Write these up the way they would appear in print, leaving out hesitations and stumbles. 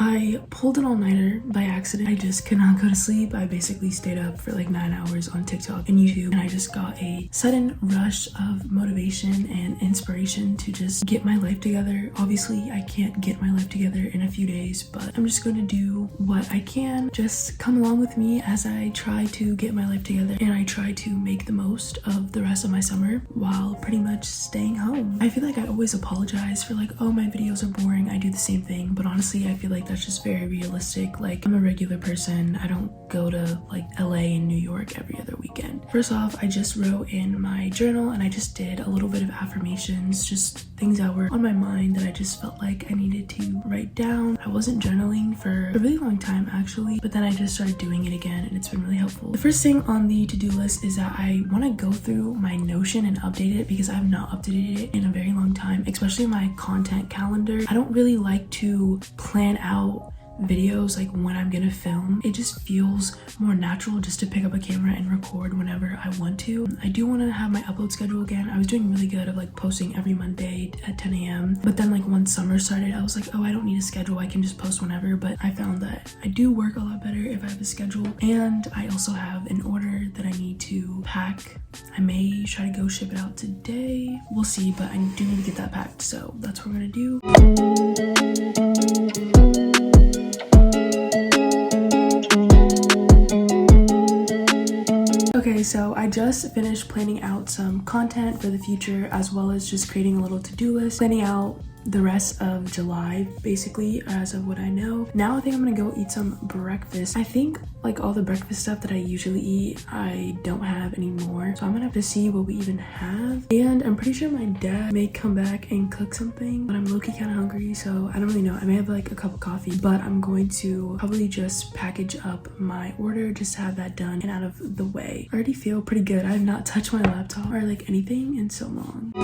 I pulled an all-nighter by accident. I just could not go to sleep. I basically stayed up for like 9 hours on TikTok and YouTube, and I just got a sudden rush of motivation and inspiration to just get my life together. Obviously, I can't get my life together in a few days, but I'm just going to do what I can. Just come along with me as I try to get my life together, and I try to make the most of the rest of my summer while pretty much staying home. I feel like I always apologize for like, oh, my videos are boring, I do the same thing, but honestly, I feel like that's just very realistic. Like, I'm a regular person. I don't go to like LA and New York every other weekend. First off, I just wrote in my journal and I just did a little bit of affirmations, just things that were on my mind that I just felt like I needed to write down. I wasn't journaling for a really long time actually, but then I just started doing it again and it's been really helpful. The first thing on the to-do list is that I want to go through my Notion and update it because I have not updated it in a very long time, especially my content calendar. I don't really like to plan out videos like when I'm gonna film. It just feels more natural just to pick up a camera and record whenever I want to. I do want to have my upload schedule again. I was doing really good of like posting every Monday at 10 a.m. but then like once summer started, I was like, oh, I don't need a schedule, I can just post whenever. But I found that I do work a lot better if I have a schedule, and I also have an order that I need to pack. I may try to go ship it out today, we'll see, but I do need to get that packed, so that's what we're gonna do. Okay, so I just finished planning out some content for the future, as well as just creating a little to-do list, planning out the rest of July basically as of what I know. Now I think I'm gonna go eat some breakfast. I think like all the breakfast stuff that I usually eat I don't have anymore, so I'm gonna have to see what we even have. And I'm pretty sure my dad may come back and cook something, but I'm low-key kind of hungry, so I don't really know. I may have like a cup of coffee, but I'm going to probably just package up my order just to have that done and out of the way. I already feel pretty good. I have not touched my laptop or like anything in so long.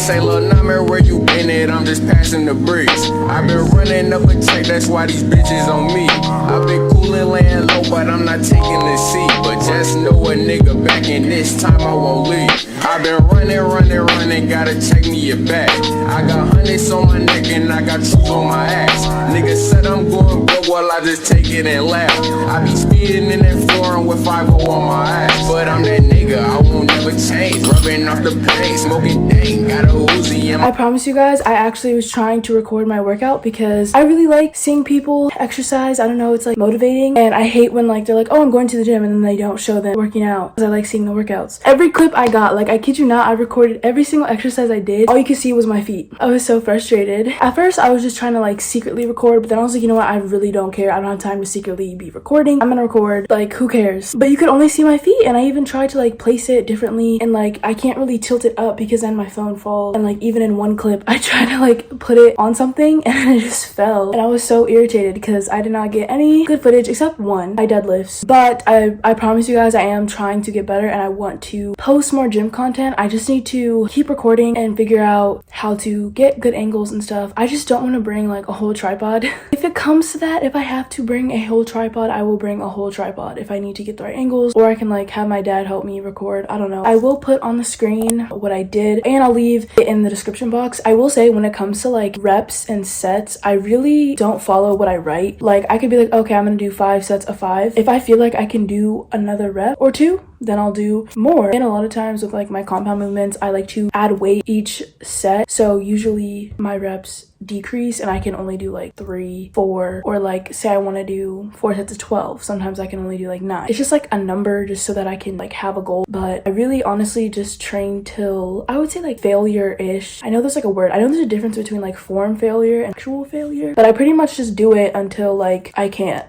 Say, little number, where you been at? I'm just passing the bricks. I've been running up a check, that's why these bitches on me. I've been coolin', laying low, but I'm not taking the seat. But just know a nigga back, and this time I won't leave. I've been running, gotta check me your back. I got hundreds on my neck and I got truths on my ass. Nigga said I'm going broke while I just take it and laugh. I be speeding in that foreign with 5 on my ass. But I'm that nigga, I won't never change. Rubbing off the pain, smoking dang, got a Uzi in my... I promise you guys, I actually was trying to record my workout because I really like seeing people exercise. I don't know, it's like motivating, and I hate when like they're like, oh, I'm going to the gym, and then they don't show them working out, because I like seeing the workouts. Every clip I got, like I kid you not, I recorded every single exercise I did. All you could see was my feet. I was so frustrated. At first I was just trying to like secretly record, but then I was like, you know what, I really don't care. I don't have time to secretly be recording. I'm gonna record, like who cares? But you could only see my feet, and I even tried to like place it differently, and like I can't really tilt it up because then my phone falls. And like even in one clip I tried to like put it on something and it just fell, and I was so irritated because I did not get any good footage except one, I deadlifts. But I promise you guys, I am trying to get better and I want to post more gym content. I just need to keep recording and figure out how to get good angles and stuff. I just don't want to bring like a whole tripod. If it comes to that, if I have to bring a whole tripod, I will bring a whole tripod if I need to get the right angles, or I can like have my dad help me record. I don't know. I will put on the screen what I did and I'll leave it in the description box. I will say when it comes to like reps and sets, I really don't follow what I write. Like I could be like, okay, I'm gonna do 5 sets of 5. If I feel like I can do another rep or 2, then I'll do more. And a lot of times with like my compound movements, I like to add weight each set. So usually my reps decrease and I can only do like 3, 4, or like say I want to do 4 sets of 12. Sometimes I can only do like 9. It's just like a number just so that I can like have a goal. But I really honestly just train till I would say like failure-ish. I know there's like a word. I know there's a difference between like form failure and actual failure, but I pretty much just do it until like I can't.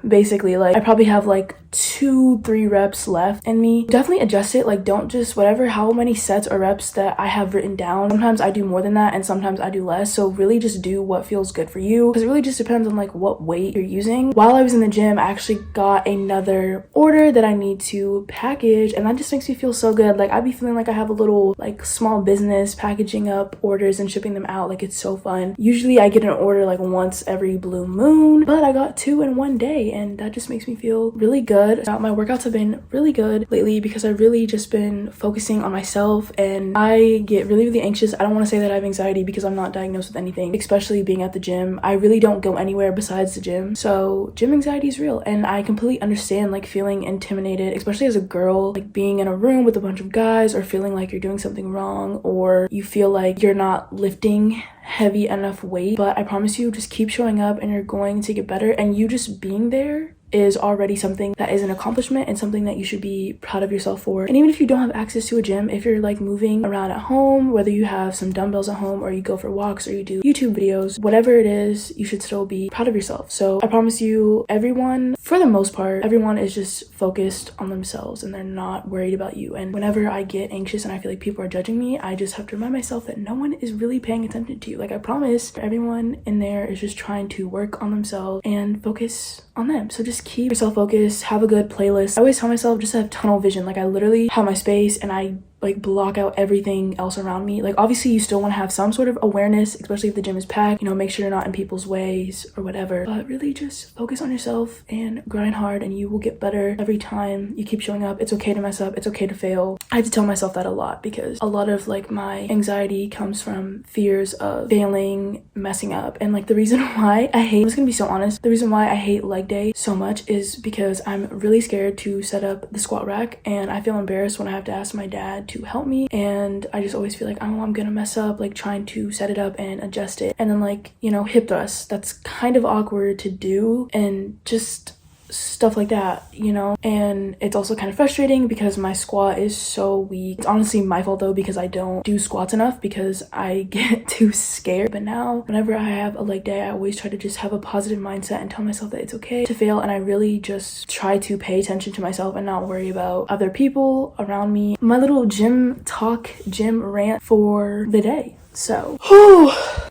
Basically, like I probably have like 2-3 reps left in me. Definitely adjust it. Like don't just how many sets or reps that I have written down. Sometimes I do more than that and sometimes I do less. So really just do what feels good for you, because it really just depends on like what weight you're using. While I was in the gym, I actually got another order that I need to package, and that just makes me feel so good. Like I'd be feeling like I have a little like small business packaging up orders and shipping them out. Like it's so fun. Usually I get an order like once every blue moon, but I got 2 in one day and that just makes me feel really good. My workouts have been really good lately because I've really just been focusing on myself, and I get really anxious. I don't want to say that I have anxiety because I'm not diagnosed with anything, especially being at the gym. I really don't go anywhere besides the gym, so gym anxiety is real, and I completely understand like feeling intimidated, especially as a girl, like being in a room with a bunch of guys, or feeling like you're doing something wrong, or you feel like you're not lifting heavy enough weight. But I promise you, just keep showing up and you're going to get better, and you just being there is already something that is an accomplishment and something that you should be proud of yourself for. And even if you don't have access to a gym, if you're like moving around at home, whether you have some dumbbells at home or you go for walks or you do YouTube videos, whatever it is, you should still be proud of yourself. So I promise you, everyone, for the most part, everyone is just focused on themselves and they're not worried about you. And whenever I get anxious and I feel like people are judging me, I just have to remind myself that no one is really paying attention to you. Like I promise, everyone in there is just trying to work on themselves and focus on them. So just keep yourself focused, have a good playlist. I always tell myself just to have tunnel vision. Like I literally have my space and I like block out everything else around me. Like obviously you still want to have some sort of awareness, especially if the gym is packed, you know, make sure you're not in people's ways or whatever, but really just focus on yourself and grind hard and you will get better every time you keep showing up. It's okay to mess up, it's okay to fail. I have to tell myself that a lot because a lot of like my anxiety comes from fears of failing, messing up. And like the reason why I'm just gonna be so honest, the reason why I hate leg day so much is because I'm really scared to set up the squat rack, and I feel embarrassed when I have to ask my dad to help me, and I just always feel like, oh, I'm gonna mess up like trying to set it up and adjust it. And then like, you know, hip thrusts, that's kind of awkward to do, and just stuff like that, you know. And it's also kind of frustrating because my squat is so weak. It's honestly my fault though, because I don't do squats enough because I get too scared. But now whenever I have a leg day, I always try to just have a positive mindset and tell myself that it's okay to fail, and I really just try to pay attention to myself and not worry about other people around me. My little gym rant for the day. So,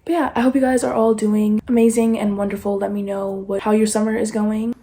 but yeah, I hope you guys are all doing amazing and wonderful. Let me know how your summer is going.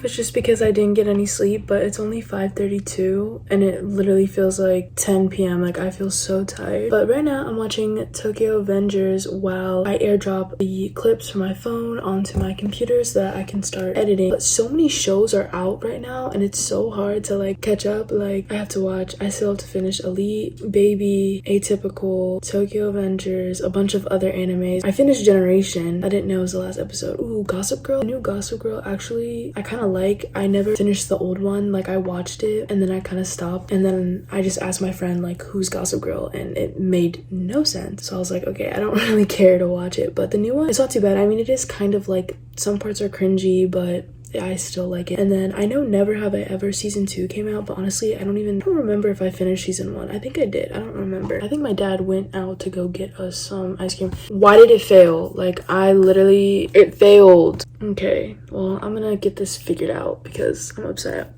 It's just because I didn't get any sleep, but it's only 5:32 and it literally feels like 10 p.m. Like I feel so tired. But right now I'm watching Tokyo Avengers while I airdrop the clips from my phone onto my computer so that I can start editing. But so many shows are out right now and it's so hard to like catch up. Like I still have to finish Elite, Baby, Atypical, Tokyo Avengers, a bunch of other animes. I finished Generation. I didn't know it was the last episode. Ooh, Gossip Girl. The new Gossip Girl, actually, I kind of like. I never finished the old one. Like I watched it and then I kind of stopped, and then I just asked my friend like, who's Gossip Girl, and it made no sense. So I was like, okay, I don't really care to watch it. But the new one, it's not too bad. I mean, it is kind of like some parts are cringy, but I still like it. And then I know Never Have I Ever season 2 came out, but honestly I don't remember if I finished season 1. I think I did. I don't remember. I think my dad went out to go get us some ice cream. Why did it fail? Like, it failed. Okay, well, I'm gonna get this figured out because I'm upset.